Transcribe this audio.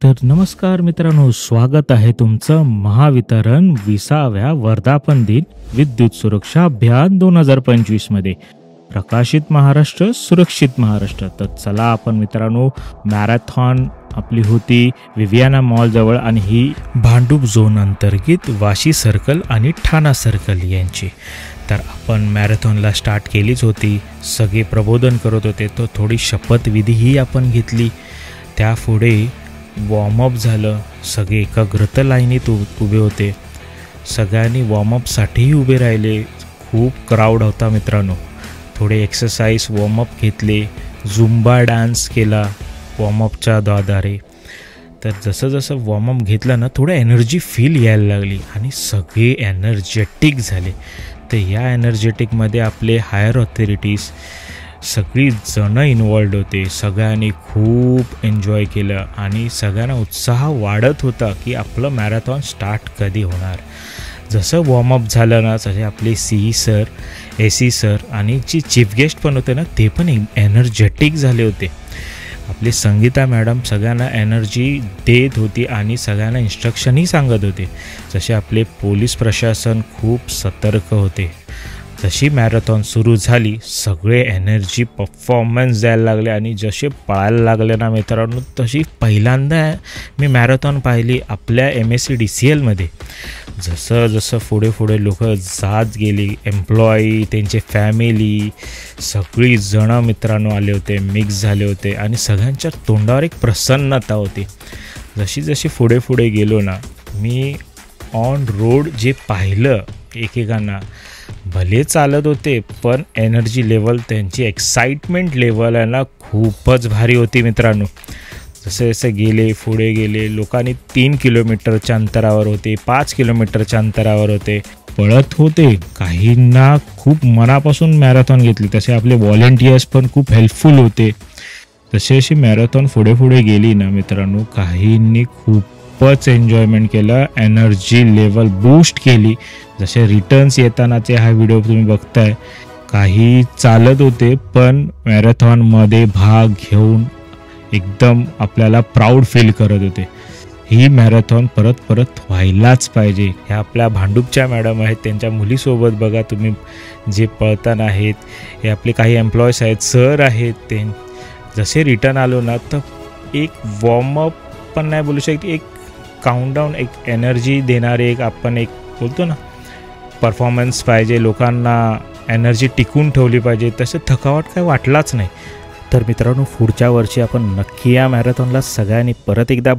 तर नमस्कार मित्रांनो, स्वागत आहे तुमचं महावितरण 20व्या वर्धापन दिन विद्युत सुरक्षा अभियान 2025 मध्ये. प्रकाशित महाराष्ट्र सुरक्षित महाराष्ट्र. तर चला आपण मित्रांनो, मॅरेथॉन आपली होती विवियाना मॉल जवळ आणि ही भांडूप झोन अंतर्गत वाशी सर्कल आणि ठाणा सर्कल यांची. तर आपण मॅरेथॉनला स्टार्ट केलीच होती, सगळे प्रबोधन करत होते, तो थोडी शपथविधीही आपण घेतली. त्यापुढे वॉर्मअप झालं, सगळे एकाग्रता लाईनीत उभे होते, सगळ्यांनी वॉर्मअपसाठीही उभे राहिले. खूप क्राऊड होता मित्रांनो. थोडे एक्सरसाइज वॉर्मअप घेतले, झुंबा डान्स केला वॉर्मअपच्या द्वारे. तर जसं जसं वॉर्मअप घेतलं ना, थोडं एनर्जी फील यायला लागली आणि सगळे एनर्जेटिक झाले. तर या एनर्जेटिकमध्ये आपले हायर ऑथॉरिटीज सगळी जणं इन्वॉल्ड होते. सगळ्यांनी खूप एन्जॉय केलं आणि सगळ्यांना उत्साह वाढत होता की आपलं मॅरेथॉन स्टार्ट कधी होणार. जसं वॉर्मअप झालं ना, तसे आपले CE सर, AC सर आणि जे चीफ गेस्ट पण होते ना, ते पण एनर्जेटिक झाले होते. आपली संगीता मॅडम सगळ्यांना एनर्जी देत होती आणि सगळ्यांना इन्स्ट्रक्शनही सांगत होते. जसे आपले पोलीस प्रशासन खूप सतर्क होते. जशी मॅरेथॉन सुरू झाली, सगळे एनर्जी परफॉर्मन्स द्यायला लागले आणि जसे पळायला लागले ना मित्रांनो, तशी पहिल्यांदा मी मॅरेथॉन पाहिली आपल्या MSCDCLमध्ये. जसं जसं पुढे पुढे लोक जात गेली, एम्प्लॉई, त्यांचे फॅमिली, सगळी जणं मित्रांनो आले होते, मिक्स झाले होते आणि सगळ्यांच्या तोंडावर एक प्रसन्नता होती. जशी जशी पुढे पुढे गेलो ना, मी ऑन रोड जे पाहिलं, एकेकांना भले चालत होते पण एनर्जी लेवल, त्यांची एक्साइटमेंट लेवल आहे ना, खूपच भारी होती मित्रांनो. जसे जसे गेले पुढे गेले, लोकांनी 3 किलोमीटरच्या अंतरावर होते, 5 किलोमीटरच्या अंतरावर होते, पळत होते. काहींना खूप मनापासून मॅरेथॉन घेतली. तसे आपले व्हॉलेंटियर्स पण खूप हेल्पफुल होते. जशी अशी मॅरेथॉन पुढे पुढे गेली ना मित्रांनो, काहींनी खूपच एन्जॉयमेंट केलं, एनर्जी लेवल बूस्ट केली. जसे रिटर्न्स येतानाचे हा व्हिडिओ तुम्ही बघताय, काही चालत होते पण मॅरेथॉनमध्ये भाग घेऊन एकदम आपल्याला प्राऊड फील करत होते. ही मॅरेथॉन परत परत व्हायलाच पाहिजे. ह्या आपल्या भांडूपच्या मॅडम आहेत, त्यांच्या मुलीसोबत बघा तुम्ही जे पळताना आहेत. हे आपले काही एम्प्लॉईज आहेत, सर आहेत. ते जसे रिटर्न आलो ना, तर एक वॉर्मअप पण नाही बोलू शकते, एक काउंटडाऊन, एक एनर्जी देणारे, एक आपण एक बोलतो ना परफॉर्मन्स पाहिजे. लोकांना एनर्जी टिकून ठेवली पाहिजे. तसं थकावट काय वाटलाच नाही. तर मित्रांनो, पुढच्या वर्षी आपण नक्की या मॅरेथॉनला सगळ्यांनी परत एकदा